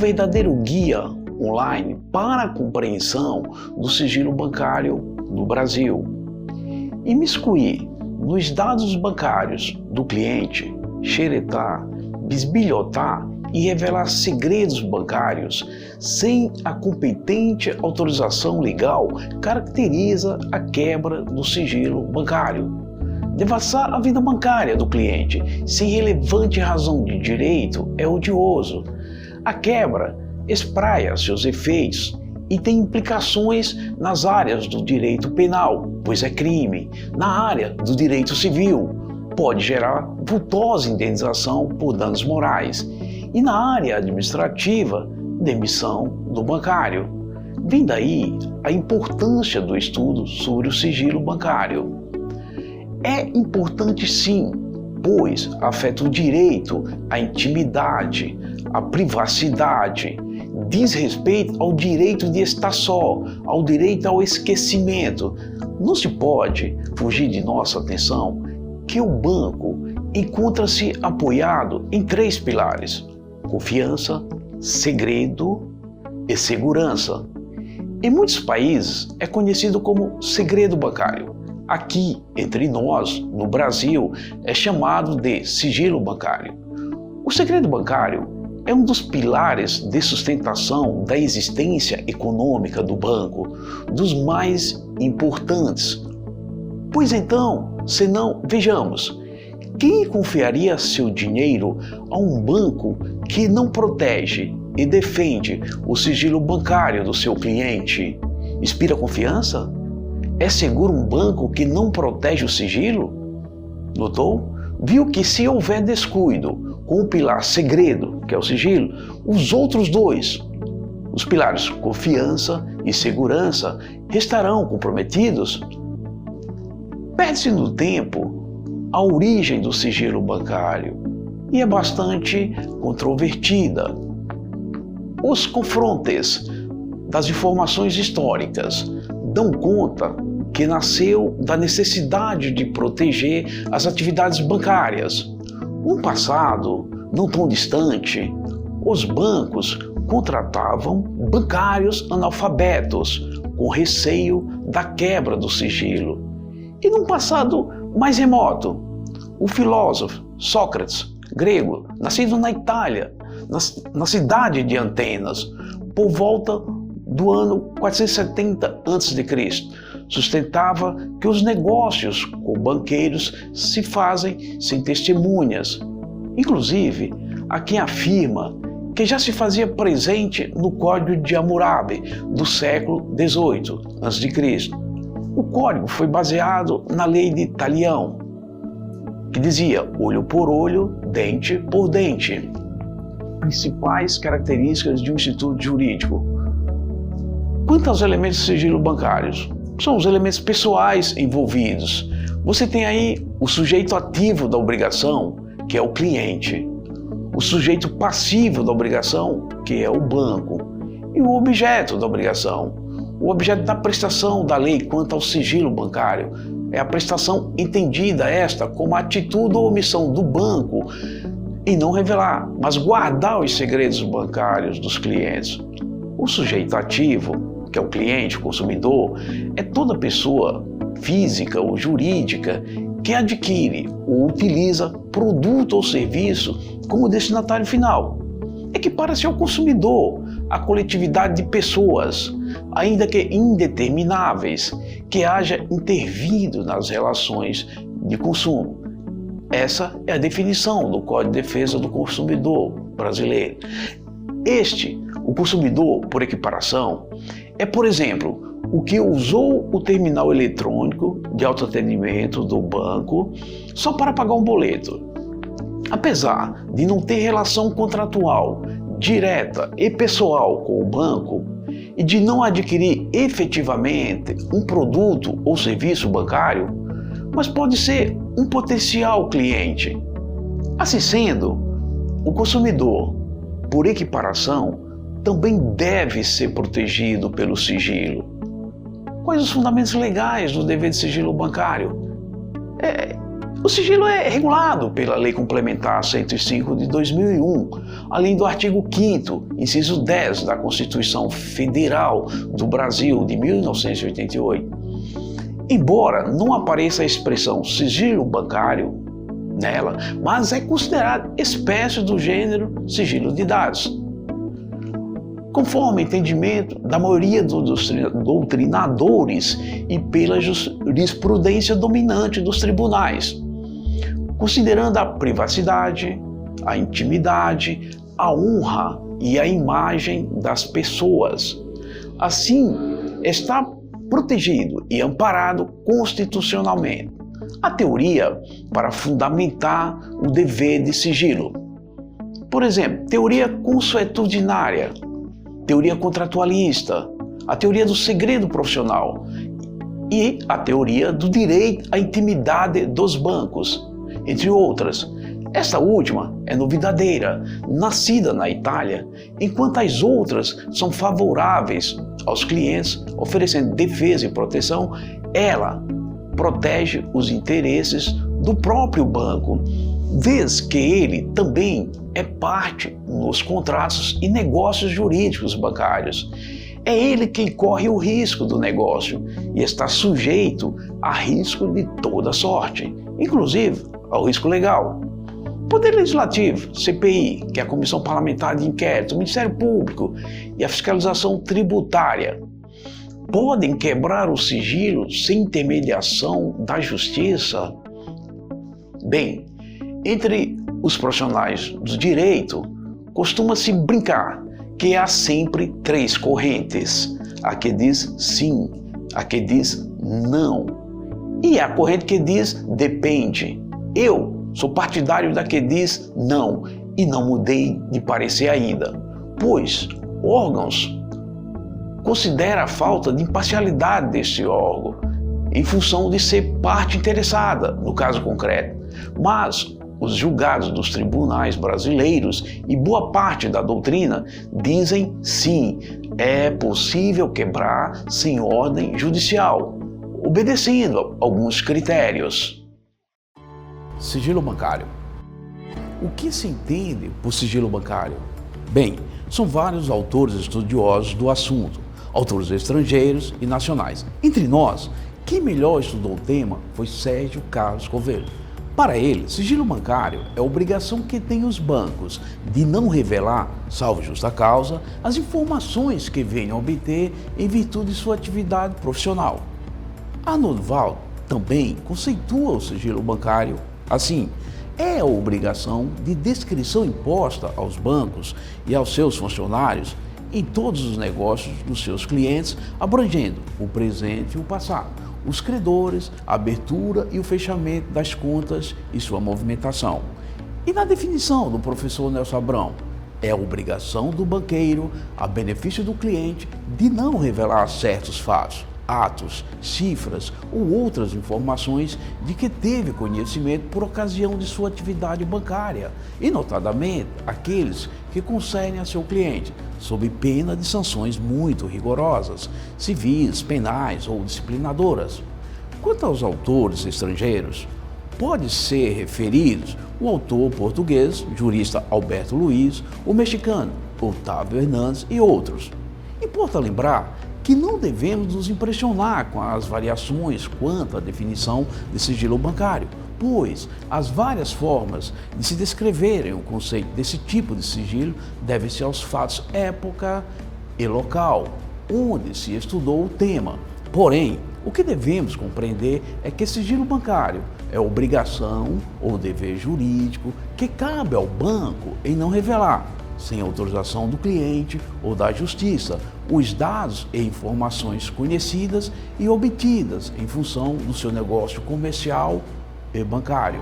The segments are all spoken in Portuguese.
verdadeiro guia online para a compreensão do sigilo bancário no Brasil. Imiscuir nos dados bancários do cliente, xeretar, bisbilhotar e revelar segredos bancários sem a competente autorização legal caracteriza a quebra do sigilo bancário. Devassar a vida bancária do cliente sem relevante razão de direito é odioso. A quebra espraia seus efeitos e tem implicações nas áreas do direito penal, pois é crime, na área do direito civil, pode gerar vultosa indenização por danos morais, e na área administrativa, demissão do bancário. Vem daí a importância do estudo sobre o sigilo bancário. É importante sim, pois afeta o direito à intimidade, à privacidade, diz respeito ao direito de estar só, ao direito ao esquecimento. Não se pode fugir de nossa atenção que o banco encontra-se apoiado em 3 pilares: confiança, segredo e segurança. Em muitos países é conhecido como segredo bancário. Aqui, entre nós, no Brasil, é chamado de sigilo bancário. O segredo bancário é um dos pilares de sustentação da existência econômica do banco, dos mais importantes. Pois então, senão, vejamos, quem confiaria seu dinheiro a um banco que não protege e defende o sigilo bancário do seu cliente? Inspira confiança? É seguro um banco que não protege o sigilo? Notou? Viu que se houver descuido com o pilar segredo, que é o sigilo, os outros 2, os pilares confiança e segurança, estarão comprometidos? Perde-se no tempo a origem do sigilo bancário e é bastante controvertida. Os confrontes das informações históricas dão conta que nasceu da necessidade de proteger as atividades bancárias. No passado, não tão distante, os bancos contratavam bancários analfabetos com receio da quebra do sigilo. E num passado mais remoto, o filósofo Sócrates, grego, nascido na Itália, na cidade de Atenas, por volta do ano 470 a.C., sustentava que os negócios com banqueiros se fazem sem testemunhas. Inclusive, há quem afirma que já se fazia presente no Código de Hammurabi do século XVIII a.C. O código foi baseado na lei de Talião, que dizia olho por olho, dente por dente. Principais características de um instituto jurídico. Quanto aos elementos de sigilo bancários, são os elementos pessoais envolvidos. Você tem aí o sujeito ativo da obrigação, que é o cliente, o sujeito passivo da obrigação, que é o banco, e o objeto da obrigação. O objeto da prestação da lei quanto ao sigilo bancário é a prestação entendida esta como a atitude ou omissão do banco em não revelar, mas guardar os segredos bancários dos clientes. O sujeito ativo, que é o cliente, o consumidor, é toda pessoa física ou jurídica que adquire ou utiliza produto ou serviço como destinatário final. Equipara-se ao consumidor, a coletividade de pessoas, ainda que indetermináveis, que haja intervido nas relações de consumo. Essa é a definição do Código de Defesa do Consumidor brasileiro. O consumidor, por equiparação, é, por exemplo, o que usou o terminal eletrônico de autoatendimento do banco só para pagar um boleto. Apesar de não ter relação contratual direta e pessoal com o banco e de não adquirir efetivamente um produto ou serviço bancário, mas pode ser um potencial cliente. Assim sendo, o consumidor, por equiparação, também deve ser protegido pelo sigilo. Quais os fundamentos legais do dever de sigilo bancário? O sigilo é regulado pela Lei Complementar 105 de 2001, além do artigo 5º, inciso 10 da Constituição Federal do Brasil de 1988. Embora não apareça a expressão sigilo bancário nela, mas é considerado espécie do gênero sigilo de dados. Conforme o entendimento da maioria dos doutrinadores e pela jurisprudência dominante dos tribunais, considerando a privacidade, a intimidade, a honra e a imagem das pessoas. Assim, está protegido e amparado constitucionalmente. A teoria para fundamentar o dever de sigilo. Por exemplo, teoria consuetudinária, teoria contratualista, a teoria do segredo profissional e a teoria do direito à intimidade dos bancos, entre outras. Esta última é novidadeira, nascida na Itália, enquanto as outras são favoráveis aos clientes, oferecendo defesa e proteção. Ela protege os interesses do próprio banco, vez que ele também é parte nos contratos e negócios jurídicos bancários. É ele quem corre o risco do negócio e está sujeito a risco de toda sorte, inclusive ao risco legal. Poder Legislativo, CPI, que é a Comissão Parlamentar de Inquérito, o Ministério Público e a Fiscalização Tributária, podem quebrar o sigilo sem intermediação da Justiça? Bem, entre os profissionais do direito, costuma-se brincar que há sempre três correntes: a que diz sim, a que diz não e a corrente que diz depende. Eu sou partidário da que diz não e não mudei de parecer ainda, pois órgãos considera a falta de imparcialidade deste órgão em função de ser parte interessada no caso concreto. Mas os julgados dos tribunais brasileiros e boa parte da doutrina dizem sim, é possível quebrar sem ordem judicial, obedecendo a alguns critérios. Sigilo bancário. O que se entende por sigilo bancário? Bem, são vários autores estudiosos do assunto, autores estrangeiros e nacionais. Entre nós, quem melhor estudou o tema foi Sérgio Carlos Covelho. Para ele, sigilo bancário é a obrigação que têm os bancos de não revelar, salvo justa causa, as informações que venham a obter em virtude de sua atividade profissional. Arnold Wald também conceitua o sigilo bancário assim: é a obrigação de descrição imposta aos bancos e aos seus funcionários em todos os negócios dos seus clientes, abrangendo o presente e o passado, os credores, a abertura e o fechamento das contas e sua movimentação. E na definição do professor Nelson Abrão, é a obrigação do banqueiro, a benefício do cliente, de não revelar certos fatos, atos, cifras ou outras informações de que teve conhecimento por ocasião de sua atividade bancária, e notadamente aqueles que concernem a seu cliente, sob pena de sanções muito rigorosas, civis, penais ou disciplinadoras. Quanto aos autores estrangeiros, pode ser referidos o autor português, jurista Alberto Luiz, o mexicano Otávio Hernandes e outros. Importa lembrar que não devemos nos impressionar com as variações quanto à definição de sigilo bancário, pois as várias formas de se descreverem o conceito desse tipo de sigilo devem-se aos fatos, época e local onde se estudou o tema. Porém, o que devemos compreender é que sigilo bancário é obrigação ou dever jurídico que cabe ao banco em não revelar, sem autorização do cliente ou da justiça, os dados e informações conhecidas e obtidas em função do seu negócio comercial e bancário.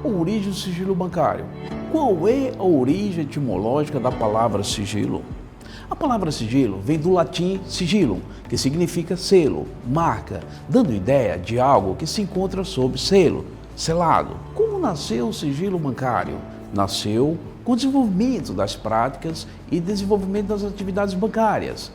A origem do sigilo bancário. Qual é a origem etimológica da palavra sigilo? A palavra sigilo vem do latim sigillum, que significa selo, marca, dando ideia de algo que se encontra sob selo, selado. Como nasceu o sigilo bancário? Nasceu com o desenvolvimento das práticas e desenvolvimento das atividades bancárias.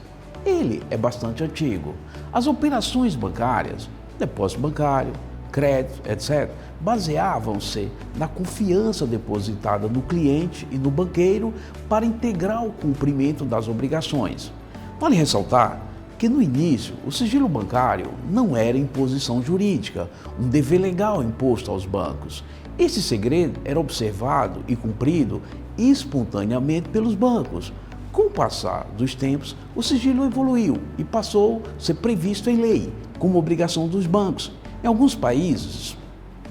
Ele é bastante antigo. As operações bancárias, depósito bancário, crédito, etc., baseavam-se na confiança depositada no cliente e no banqueiro para integrar o cumprimento das obrigações. Vale ressaltar que no início o sigilo bancário não era imposição jurídica, um dever legal imposto aos bancos. Esse segredo era observado e cumprido espontaneamente pelos bancos. Com o passar dos tempos, o sigilo evoluiu e passou a ser previsto em lei, como obrigação dos bancos. Em alguns países,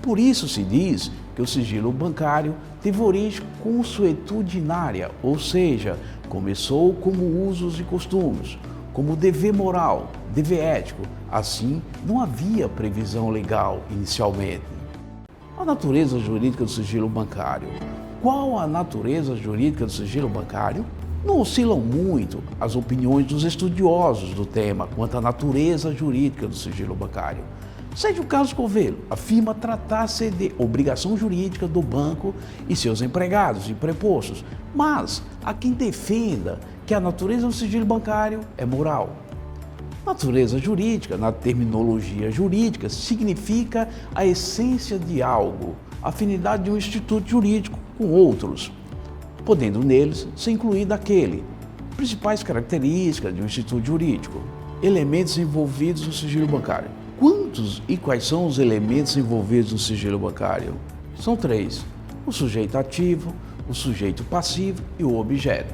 por isso se diz que o sigilo bancário teve origem consuetudinária, ou seja, começou como usos e costumes, como dever moral, dever ético. Assim, não havia previsão legal inicialmente. A natureza jurídica do sigilo bancário. Qual a natureza jurídica do sigilo bancário? Não oscilam muito as opiniões dos estudiosos do tema quanto à natureza jurídica do sigilo bancário. Sérgio Carlos Covello afirma tratar-se de obrigação jurídica do banco e seus empregados e prepostos, mas há quem defenda que a natureza do sigilo bancário é moral. Natureza jurídica, na terminologia jurídica, significa a essência de algo, a afinidade de um instituto jurídico com outros, podendo neles ser incluído aquele. Principais características de um instituto jurídico. Elementos envolvidos no sigilo bancário. Quantos e quais são os elementos envolvidos no sigilo bancário? São 3. O sujeito ativo, o sujeito passivo e o objeto.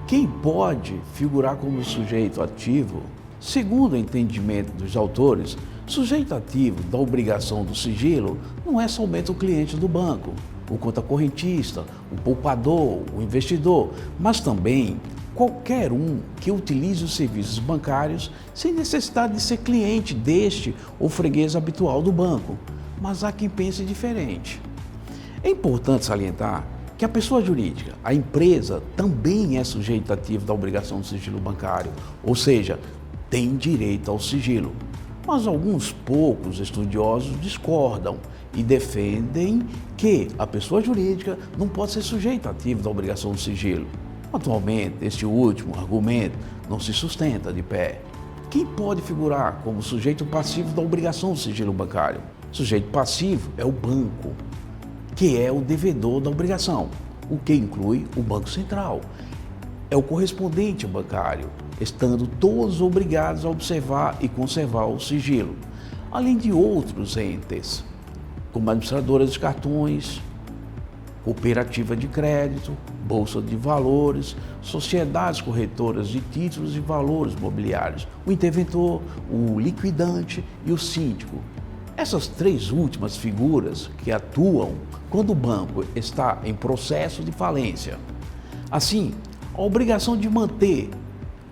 Quem pode figurar como sujeito ativo? Segundo o entendimento dos autores, sujeito ativo da obrigação do sigilo não é somente o cliente do banco, o contacorrentista, o poupador, o investidor, mas também qualquer um que utilize os serviços bancários sem necessidade de ser cliente deste ou freguês habitual do banco. Mas há quem pense diferente. É importante salientar que a pessoa jurídica, a empresa, também é sujeito ativo da obrigação do sigilo bancário, ou seja, tem direito ao sigilo. Mas alguns poucos estudiosos discordam e defendem que a pessoa jurídica não pode ser sujeito ativo da obrigação do sigilo. Atualmente, este último argumento não se sustenta de pé. Quem pode figurar como sujeito passivo da obrigação do sigilo bancário? Sujeito passivo é o banco, que é o devedor da obrigação, o que inclui o Banco Central. É o correspondente bancário, estando todos obrigados a observar e conservar o sigilo, além de outros entes, como administradoras de cartões, cooperativa de crédito, bolsa de valores, sociedades corretoras de títulos e valores mobiliários, o interventor, o liquidante e o síndico. Essas 3 últimas figuras que atuam quando o banco está em processo de falência. Assim, a obrigação de manter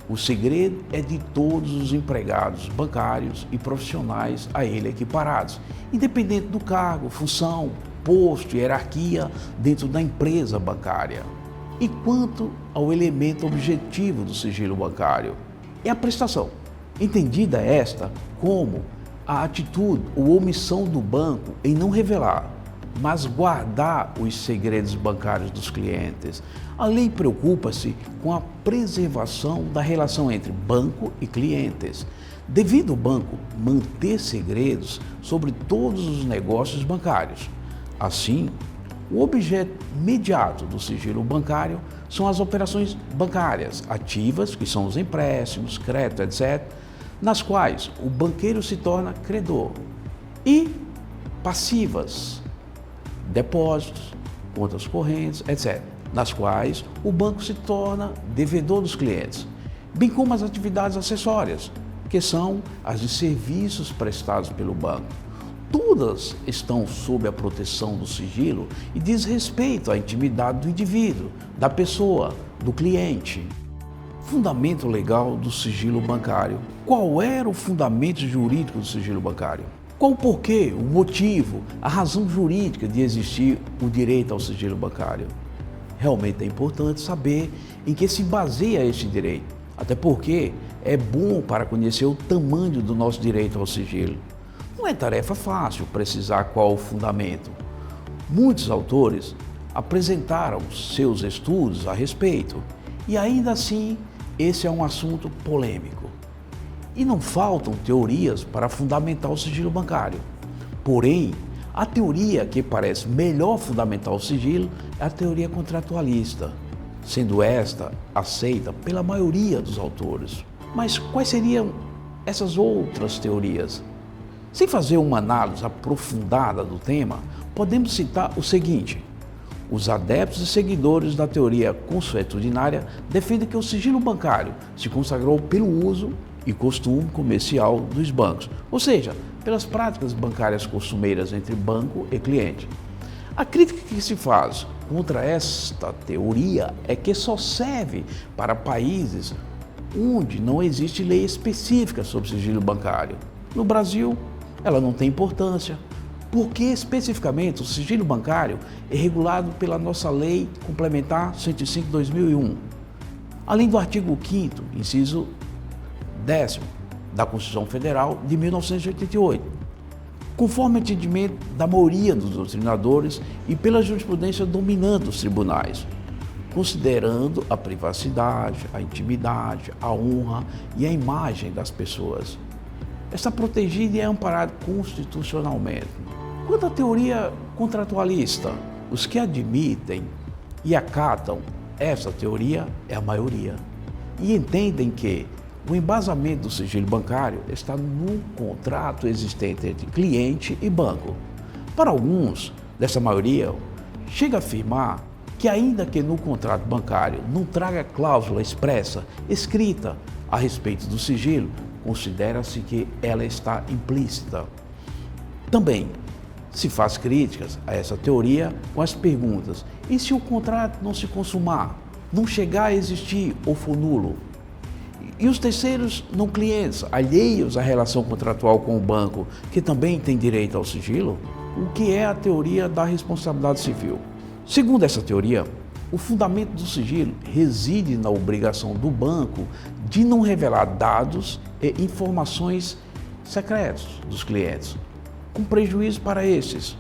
o segredo é de todos os empregados bancários e profissionais a ele equiparados, independente do cargo, função, posto e hierarquia dentro da empresa bancária. E quanto ao elemento objetivo do sigilo bancário, é a prestação, entendida esta como a atitude ou omissão do banco em não revelar, mas guardar os segredos bancários dos clientes. A lei preocupa-se com a preservação da relação entre banco e clientes, devendo o banco manter segredos sobre todos os negócios bancários. Assim, o objeto imediato do sigilo bancário são as operações bancárias ativas, que são os empréstimos, crédito, etc., nas quais o banqueiro se torna credor, e passivas, depósitos, contas correntes, etc., nas quais o banco se torna devedor dos clientes, bem como as atividades acessórias, que são as de serviços prestados pelo banco. Todas estão sob a proteção do sigilo e diz respeito à intimidade do indivíduo, da pessoa, do cliente. Fundamento legal do sigilo bancário. Qual era o fundamento jurídico do sigilo bancário? Qual o porquê, o motivo, a razão jurídica de existir o direito ao sigilo bancário? Realmente é importante saber em que se baseia este direito, até porque é bom para conhecer o tamanho do nosso direito ao sigilo. Não é tarefa fácil precisar qual o fundamento. Muitos autores apresentaram seus estudos a respeito e ainda assim esse é um assunto polêmico. E não faltam teorias para fundamentar o sigilo bancário. Porém, a teoria que parece melhor fundamentar o sigilo é a teoria contratualista, sendo esta aceita pela maioria dos autores. Mas quais seriam essas outras teorias? Sem fazer uma análise aprofundada do tema, podemos citar o seguinte: os adeptos e seguidores da teoria consuetudinária defendem que o sigilo bancário se consagrou pelo uso e costume comercial dos bancos, ou seja, pelas práticas bancárias costumeiras entre banco e cliente. A crítica que se faz contra esta teoria é que só serve para países onde não existe lei específica sobre sigilo bancário. No Brasil, ela não tem importância, porque especificamente o sigilo bancário é regulado pela nossa Lei Complementar 105/2001, além do artigo 5º, inciso 10º, da Constituição Federal de 1988, conforme entendimento da maioria dos doutrinadores e pela jurisprudência dominante dos tribunais, considerando a privacidade, a intimidade, a honra e a imagem das pessoas. Está protegida e é amparada constitucionalmente. Quanto à teoria contratualista, os que admitem e acatam essa teoria é a maioria e entendem que o embasamento do sigilo bancário está no contrato existente entre cliente e banco. Para alguns dessa maioria, chega a afirmar que ainda que no contrato bancário não traga cláusula expressa, escrita a respeito do sigilo, considera-se que ela está implícita. Também se faz críticas a essa teoria com as perguntas: e se o contrato não se consumar, não chegar a existir ou for nulo? E os terceiros não clientes, alheios à relação contratual com o banco, que também têm direito ao sigilo? O que é a teoria da responsabilidade civil? Segundo essa teoria, o fundamento do sigilo reside na obrigação do banco de não revelar dados e informações secretos dos clientes, com prejuízo para estes.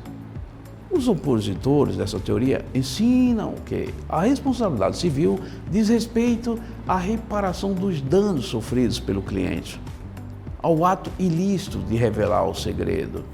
Os opositores dessa teoria ensinam que a responsabilidade civil diz respeito à reparação dos danos sofridos pelo cliente, ao ato ilícito de revelar o segredo.